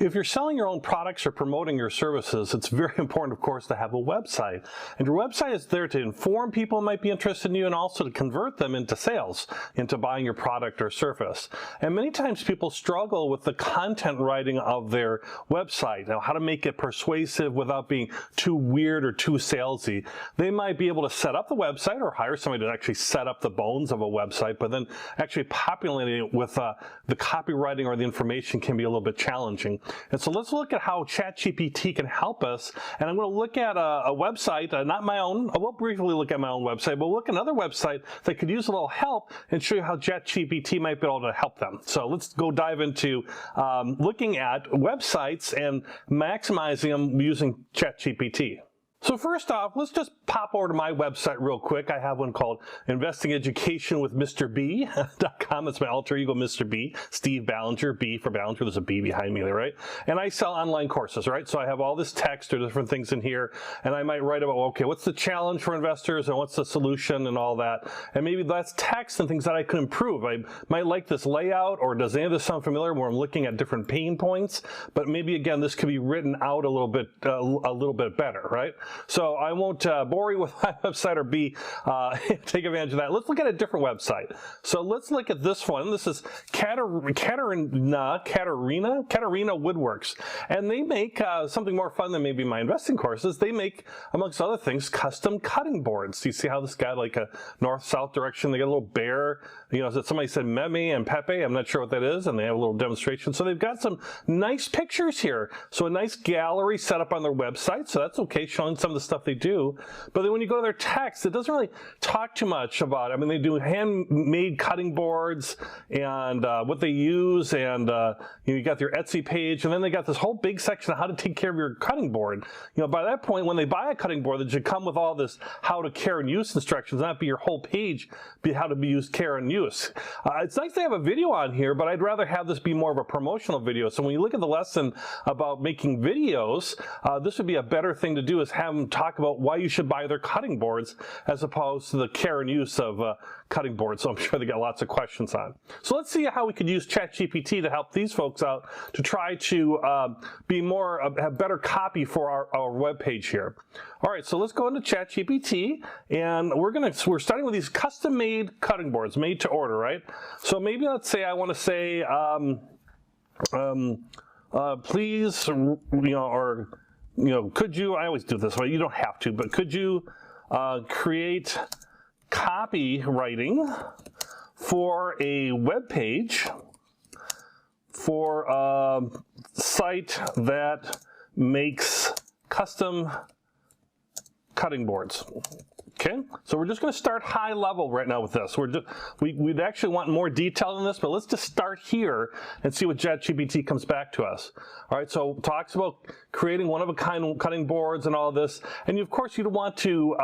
If you're selling your own products or promoting your services, it's very important, of course, to have a website. And your website is there to inform people who might be interested in you and also to convert them into sales, into buying your product or service. And many times people struggle with the content writing of their website, how to make it persuasive without being too weird or too salesy. They might be able to set up the website or hire somebody to actually set up the bones of a website, but then actually populating it with the copywriting or the information can be a little bit challenging. And so let's look at how ChatGPT can help us. And I'm going to look at a website, not my own. I will briefly look at my own website, but we'll look at another website that could use a little help and show you how ChatGPT might be able to help them. So let's go dive into looking at websites and maximizing them using ChatGPT. So first off, let's just pop over to my website real quick. I have one called investingeducationwithmrb.com. It's my alter ego, Mr. B, Steve Ballinger, B for Ballinger. There's a B behind me there, right? And I sell online courses, right? So I have all this text or different things in here, and I might write about, okay, what's the challenge for investors and what's the solution and all that. And maybe that's text and things that I could improve. I might like this layout, or does any of this sound familiar where I'm looking at different pain points? But maybe, again, this could be written out a little bit better, right? So I won't bore you with my website or take advantage of that. Let's look at a different website. So let's look at this one. This is Katarina Woodworks. And they make something more fun than maybe my investing courses. They make, amongst other things, custom cutting boards. Do you see how this got like a north-south direction? They got a little bear. You know, somebody said Meme and Pepe. I'm not sure what that is. And they have a little demonstration. So they've got some nice pictures here. So a nice gallery set up on their website. So that's okay, showing some of the stuff they do. But then when you go to their text, it doesn't really talk too much about it. I mean, they do handmade cutting boards and what they use, and you got their Etsy page, and then they got this whole big section on how to take care of your cutting board. You know, by that point, when they buy a cutting board, that should come with all this how to care and use instructions, not be your whole page, be how to be used, care, and use. It's nice to have a video on here, but I'd rather have this be more of a promotional video. So when you look at the lesson about making videos, this would be a better thing to do, is have them talk about why you should buy their cutting boards as opposed to the care and use of cutting boards. So I'm sure they got lots of questions on. So let's see how we could use ChatGPT to help these folks out to try to have better copy for our web page here. All right, so let's go into ChatGPT, and we're starting with these custom-made cutting boards, made to order, right? So maybe let's say I want to say, please, could you, I always do this way, you don't have to, but could you create copywriting for a web page for a site that makes custom cutting boards? Okay, so we're just going to start high level right now with this. We'd actually want more detail in this, but let's just start here and see what ChatGPT comes back to us. All right, so it talks about creating one-of-a-kind cutting boards and all this, and of course you'd want to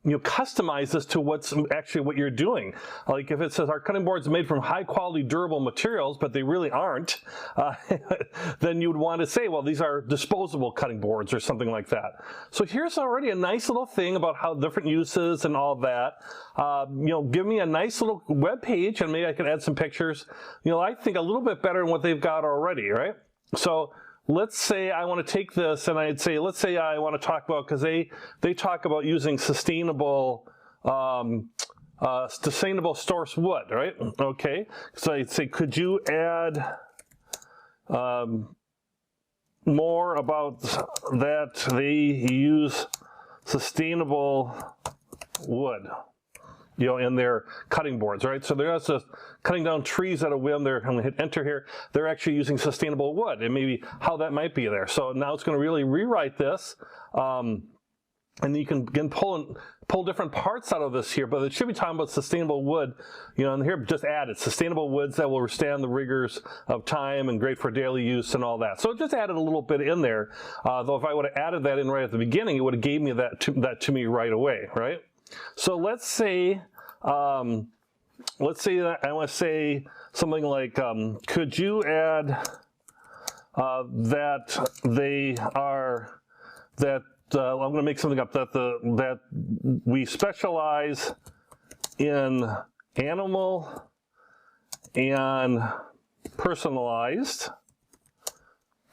customize this to what you're doing. Like if it says our cutting boards are made from high quality durable materials, but they really aren't, then you would want to say, well, these are disposable cutting boards or something like that. So here's already a nice little thing about how different uses and all that. Give me a nice little web page, and maybe I can add some pictures. I think a little bit better than what they've got already, right? So let's say I want to take this, and I'd say, let's say I want to talk about, because they talk about using sustainable source wood, right? Okay, so I'd say, could you add more about that they use sustainable wood, in their cutting boards, right? So they're not just cutting down trees at a whim. I'm going to hit enter here. They're actually using sustainable wood, and maybe how that might be there. So now it's going to really rewrite this, and you can again pull different parts out of this here, but it should be talking about sustainable wood, and here just added sustainable woods that will withstand the rigors of time and great for daily use and all that. So it just added a little bit in there, though if I would have added that in right at the beginning, it would have gave me that to me right away, right? So let's say that I want to say something like, could you add that they are, that I'm going to make something up, that we specialize in animal and personalized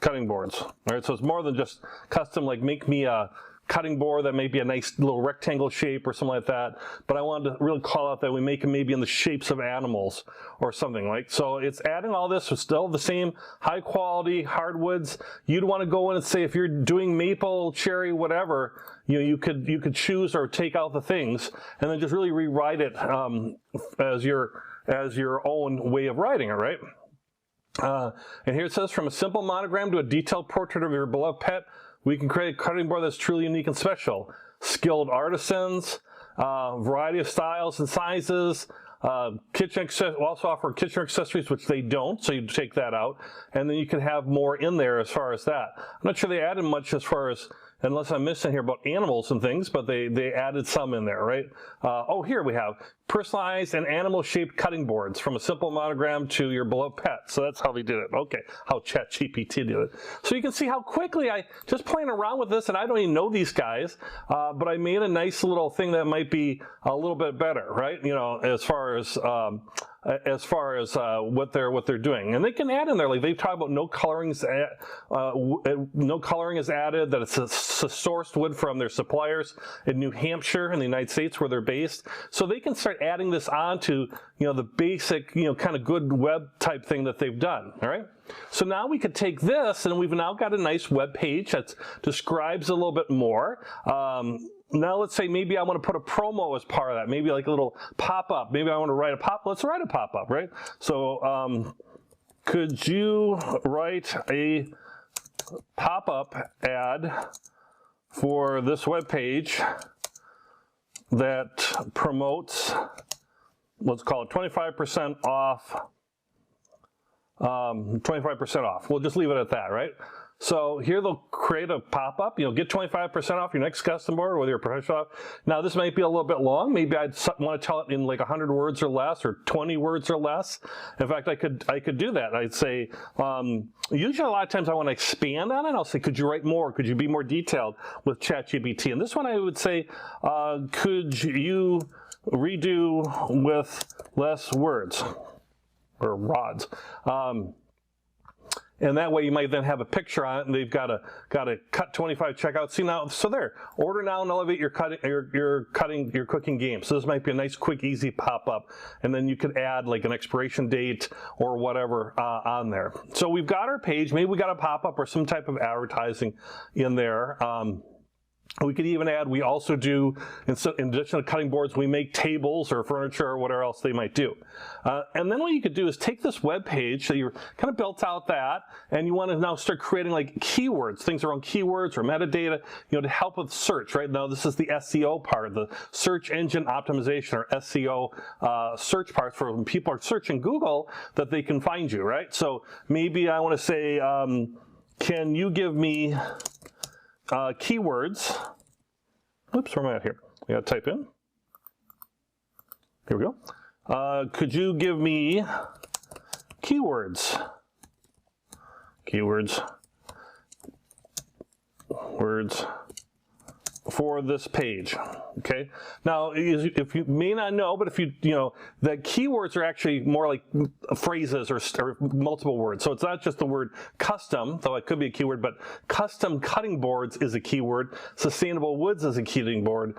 cutting boards. All right, so it's more than just custom, like make me a cutting board that may be a nice little rectangle shape or something like that, but I wanted to really call out that we make them maybe in the shapes of animals or something like. So it's adding all this with still the same high quality hardwoods. You'd want to go in and say if you're doing maple, cherry, whatever, you could choose or take out the things and then just really rewrite it as your own way of writing it, right? And here it says, from a simple monogram to a detailed portrait of your beloved pet, we can create a cutting board that's truly unique and special. Skilled artisans, variety of styles and sizes, we'll also offer kitchen accessories, which they don't, so you take that out. And then you can have more in there as far as that. I'm not sure they added much as far as, unless I'm missing here about animals and things, but they added some in there, right? Oh, here we have personalized and animal-shaped cutting boards from a simple monogram to your beloved pet. So that's how they did it. Okay, how ChatGPT did it. So you can see how quickly just playing around with this, and I don't even know these guys, but I made a nice little thing that might be a little bit better, right? As far as what they're doing, and they can add in there, like they talk about no coloring is added, that it's a sourced wood from their suppliers in New Hampshire in the United States where they're based, so they can start adding this onto the basic kind of good web type thing that they've done. All right, so now we could take this and we've now got a nice web page that describes a little bit more. Now let's say maybe I want to put a promo as part of that, maybe like a little pop-up. Maybe I want to write a pop-up. Let's write a pop-up, right? So could you write a pop-up ad for this web page that promotes, let's call it 25% off, 25% off. We'll just leave it at that, right? So here they'll create a pop-up, get 25% off your next custom board, whether you're professional. Now this might be a little bit long. Maybe I'd want to tell it in like 100 words or less, or 20 words or less. In fact, I could do that. I'd say, usually a lot of times I want to expand on it. I'll say, could you write more? Could you be more detailed with ChatGPT? And this one I would say, could you redo with less words or rods? And that way you might then have a picture on it, and they've got to cut 25 checkout. See now, so there, order now and elevate your cooking game. So this might be a nice, quick, easy pop-up, and then you could add like an expiration date or whatever on there. So we've got our page. Maybe we got a pop-up or some type of advertising in there. We could even add, we also do, in addition to cutting boards, we make tables or furniture or whatever else they might do. And then what you could do is take this web page, so you're kind of built out that, and you want to now start creating like keywords, things around keywords or metadata, to help with search, right? Now this is the SEO part, the search engine optimization, or SEO search part, for when people are searching Google, that they can find you, right? So maybe I want to say, can you give me keywords. Oops, where am I at here? I gotta type in. Here we go. Could you give me keywords? Words for this page. Okay. Now, if you may not know, but if the keywords are actually more like phrases or multiple words. So it's not just the word custom, though it could be a keyword, but custom cutting boards is a keyword. Sustainable woods is a cutting board.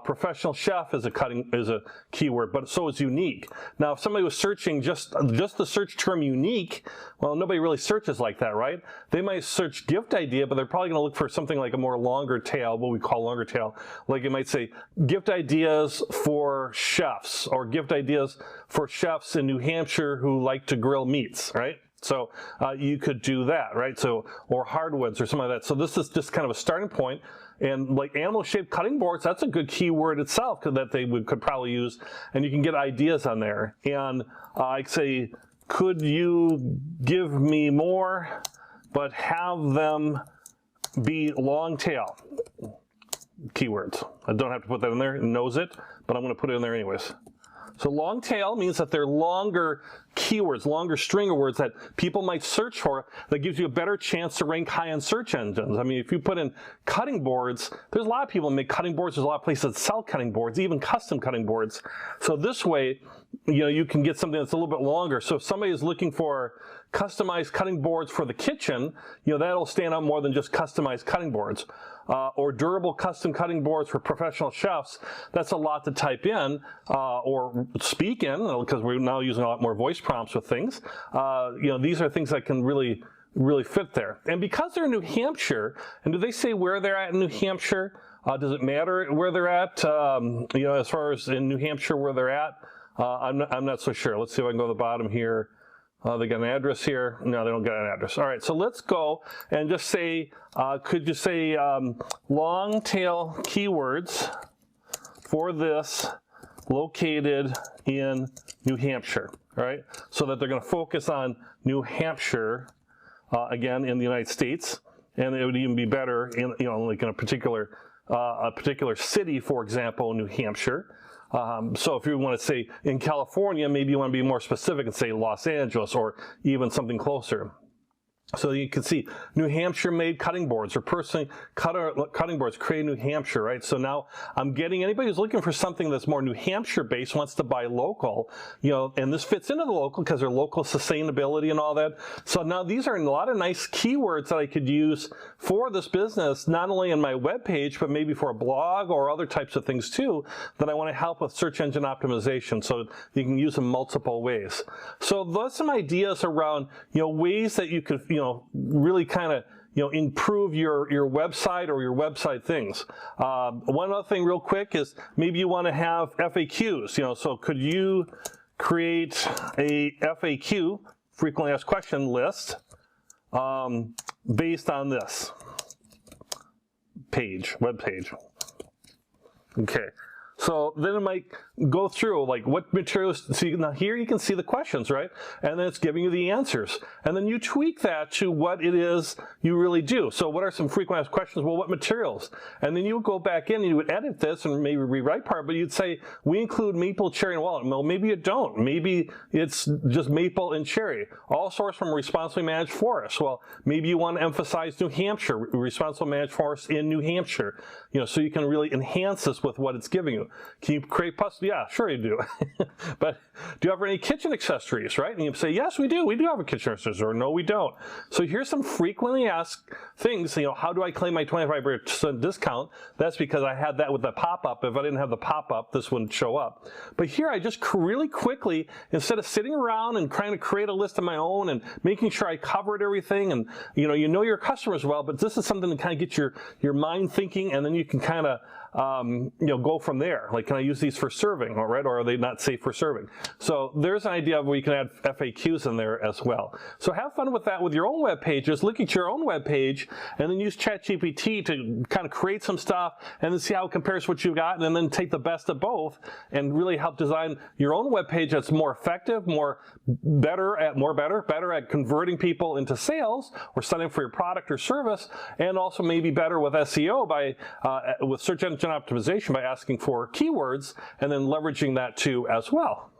Professional chef is a keyword, but so is unique. Now, if somebody was searching just the search term unique, well, nobody really searches like that, right? They might search gift idea, but they're probably going to look for something like a more longer tail, what we call longer tail. Like it might say gift ideas for chefs, or gift ideas for chefs in New Hampshire who like to grill meats, right? So you could do that, right? So, or hardwoods or something like that. So this is just kind of a starting point. And like animal-shaped cutting boards, that's a good keyword itself that they could probably use, and you can get ideas on there. And I'd say, could you give me more, but have them be long tail keywords? I don't have to put that in there, it knows it, but I'm going to put it in there anyways. So long tail means that they're longer keywords, longer string of words that people might search for, that gives you a better chance to rank high on search engines. I mean, if you put in cutting boards, there's a lot of people who make cutting boards. There's a lot of places that sell cutting boards, even custom cutting boards. So this way, you can get something that's a little bit longer. So if somebody is looking for customized cutting boards for the kitchen, that'll stand out more than just customized cutting boards. Or durable custom cutting boards for professional chefs, that's a lot to type in or speak in, because we're now using a lot more voice prompts with things. These are things that can really fit there. And because they're in New Hampshire, and do they say where they're at in New Hampshire? Does it matter where they're at, as far as in New Hampshire where they're at? I'm not so sure. Let's see if I can go to the bottom here. They got an address here. No, they don't get an address. All right, so let's go and just say, could you say long tail keywords for this located in New Hampshire, all right? So that they're going to focus on New Hampshire, again, in the United States. And it would even be better in, like in a particular city, for example, New Hampshire. So if you want to say in California, maybe you want to be more specific and say Los Angeles or even something closer. So you can see New Hampshire made cutting boards, or personally cutting boards created in New Hampshire, right? So now I'm getting anybody who's looking for something that's more New Hampshire based, wants to buy local, and this fits into the local because they're local sustainability and all that. So now these are a lot of nice keywords that I could use for this business, not only in my web page, but maybe for a blog or other types of things too, that I want to help with search engine optimization. So you can use them multiple ways. So those are some ideas around, ways that you could, really kind of, improve your website or your website things. One other thing real quick is maybe you want to have FAQs, so could you create a FAQ, frequently asked question list, based on this web page. Okay. So then it might go through, like, what materials. See, now here you can see the questions, right? And then it's giving you the answers. And then you tweak that to what it is you really do. So what are some frequent asked questions? Well, what materials? And then you would go back in and you would edit this and maybe rewrite part, but you'd say, we include maple, cherry, and walnut. Well, maybe you don't. Maybe it's just maple and cherry. All sourced from responsibly managed forests. Well, maybe you want to emphasize New Hampshire, responsibly managed forests in New Hampshire. So you can really enhance this with what it's giving you. Can you create puzzles? Yeah, sure you do. But do you have any kitchen accessories, right? And you say, yes, we do. We do have a kitchen accessory, or no, we don't. So here's some frequently asked things. How do I claim my 25% discount? That's because I had that with the pop-up. If I didn't have the pop-up, this wouldn't show up. But here I just really quickly, instead of sitting around and trying to create a list of my own and making sure I covered everything, and you know your customers well, but this is something to kind of get your mind thinking, and then you can kind of go from there. Like, can I use these for serving, all right? Or are they not safe for serving? So there's an idea of where you can add FAQs in there as well. So have fun with that with your own web pages. Look at your own web page and then use ChatGPT to kind of create some stuff and then see how it compares to what you've got, and then take the best of both and really help design your own web page that's more effective, better at converting people into sales or signing up for your product or service, and also maybe better with SEO with search engine optimization by asking for keywords and then leveraging that too as well.